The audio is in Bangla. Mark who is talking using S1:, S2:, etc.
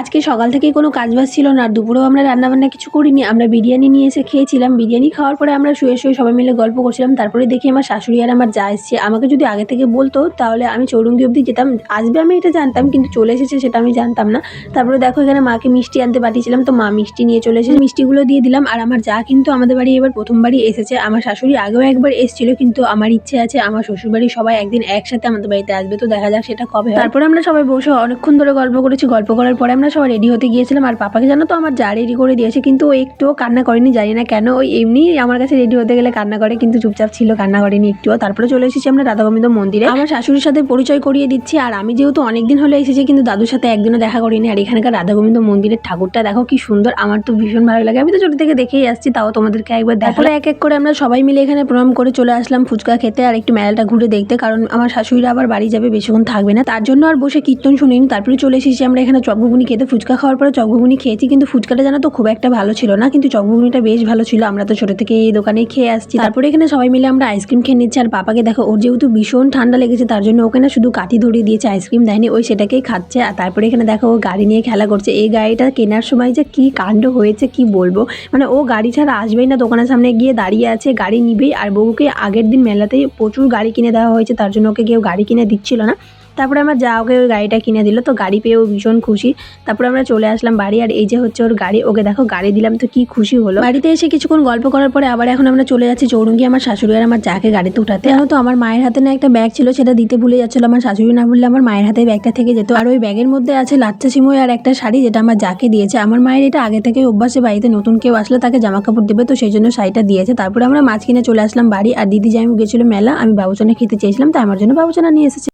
S1: আজকে সকাল থেকেই কোনো কাজবাজ ছিল না, আর দুপুরেও আমরা রান্নাবান্না কিছু করিনি। আমরা বিরিয়ানি নিয়ে এসে খেয়েছিলাম। বিরিয়ানি খাওয়ার পরে আমরা শুয়ে সবাই মিলে গল্প করছিলাম। তারপরে দেখি আমার শাশুড়ি আর আমার জা এসছে। আমাকে যদি আগে থেকে বলতো তাহলে আমি চৌরঙ্গি অবধি যেতাম। আসবে আমি এটা জানতাম, কিন্তু চলে এসেছে সেটা আমি জানতাম না। তারপরে দেখো এখানে মাকে মিষ্টি আনতে পাঠিয়েছিলাম, তো মা মিষ্টি নিয়ে চলে এসেছে। মিষ্টিগুলো দিয়ে দিলাম। আর আমার জা কিন্তু আমাদের বাড়ি এবার প্রথমবারই এসেছে। আমার শাশুড়ি আগেও একবার এসেছিল, কিন্তু আমার ইচ্ছে আছে আমার শ্বশুরবাড়ি সবাই একদিন একসাথে আমাদের বাড়িতে আসবে, তো দেখা যাক সেটা কবে হয়। তারপরে আমরা সবাই বসে অনেকক্ষণ ধরে গল্প করেছি। গল্প করার পরে আমরা সবাই রেডি হতে গিয়েছিলাম। আর পাপাকে জানো তো আমার যা রেডি করে দিয়েছে, কিন্তু ও একটুও কান্না করেনি, জানি না কেন। ওই এমনি আমার কাছে রেডি হতে গেলে কান্না করে, কিন্তু চুপচাপ ছিল, কান্না করেনি একটুও। তারপরে চলে এসেছি আমরা রাধা গোবিন্দ মন্দিরে। আমার শাশুড়ির সাথে পরিচয় করিয়ে দিচ্ছি। আর আমি যেহেতু অনেকদিন হলে এসেছি, কিন্তু দাদুর সাথে একদিনও দেখা করিনি। আর এখানকার রাধা গোবিন্দ মন্দিরের ঠাকুরটা দেখো কি সুন্দর, আমার তো ভীষণ ভালো লাগে। আমি তো ছোট থেকে দেখেই আসছি, তাও তোমাদেরকে একবার দেখালে। এক এক করে আমরা সবাই মিলে এখানে প্রণাম করে চলে আসলাম ফুচকা খেতে আর একটু মেলাটা ঘুরে দেখতে, কারণ আমার শাশুড়িরা আবার বাড়ি যাবে, বেশিক্ষণ থাকবে না, তার জন্য আর বসে কীর্তন শুনিনি। তারপরে চলে এসেছি আমরা এখানে চপ ঘুগনি খেতে। ফুচকা খাওয়ার পরে চপ ঘুগনি খেয়েছি, কিন্তু ফুচকাটা জানো তো খুব একটা ভালো ছিল না, কিন্তু চপ ঘুগনিটা বেশ ভালো ছিল। আমরা তো ছোটো থেকে এই দোকানেই খেয়ে আসছি। তারপরে এখানে সবাই মিলে আমরা আইসক্রিম খেয়ে নিচ্ছি। আর পাপাকে দেখো, ওর যেহেতু ভীষণ ঠান্ডা লেগেছে, তার জন্য ওকে না শুধু কাঠি ধরিয়ে দিয়েছে, আইসক্রিম দেয়নি, ওই সেটাকেই খাচ্ছে। আর তারপরে এখানে দেখো ও গাড়ি নিয়ে খেলা করছে। এই গাড়িটা কেনার সময় যে কি কাণ্ড হয়েছে কি বলবো, মানে ও গাড়ি ছাড়া আসবেই না, দোকানের সামনে গিয়ে দাঁড়িয়ে আছে, গাড়ি নিবেই। আর বউকে আগের দিন মেলাতেই প্রচুর গাড়ি কিনে দেওয়া হয়েছে, তার জন্য ওকে কেউ গাড়ি কিনে দিচ্ছিল না। তারপরে আমার যা ওকে ওই গাড়িটা কিনে দিল, তো গাড়ি পেয়েও ভীষণ খুশি। তারপরে আমরা চলে আসলাম বাড়ি। আর এই যে হচ্ছে ওর গাড়ি, ওকে দেখো গাড়ি দিলাম, তো কি খুশি হলো। বাড়িতে এসে কিছুক্ষণ গল্প করার পরে আবার এখন আমরা চলে যাচ্ছি চৌরঙ্গি আমার শাশুড়ি আর আমার যাকে গাড়িতে উঠাতে। জানো তো আমার মায়ের হাতে না একটা ব্যাগ ছিল, সেটা দিতে ভুলে যাচ্ছিল। আমার শাশুড়ি না বললে আমার মায়ের হাতে ব্যাগটা থেকে যেত। আর ওই ব্যাগের মধ্যে আছে লাচ্চা সিমই আর একটা শাড়ি, যেটা আমার যাকে দিয়েছে। আমার মায়ের এটা আগে থেকে অভ্যাসে, বাড়িতে নতুন কেউ আসলে তাকে জামা কাপড় দেবে, তো সেই জন্য শাড়িটা দিয়েছে। তারপরে আমরা মাছ কিনে চলে আসলাম বাড়ি। আর দিদি জামাই গেছিল মেলা, আমি বাবুচনা খেতে চেয়েছিলাম, তাই আমার জন্য বাবুচনা নিয়ে এসেছে।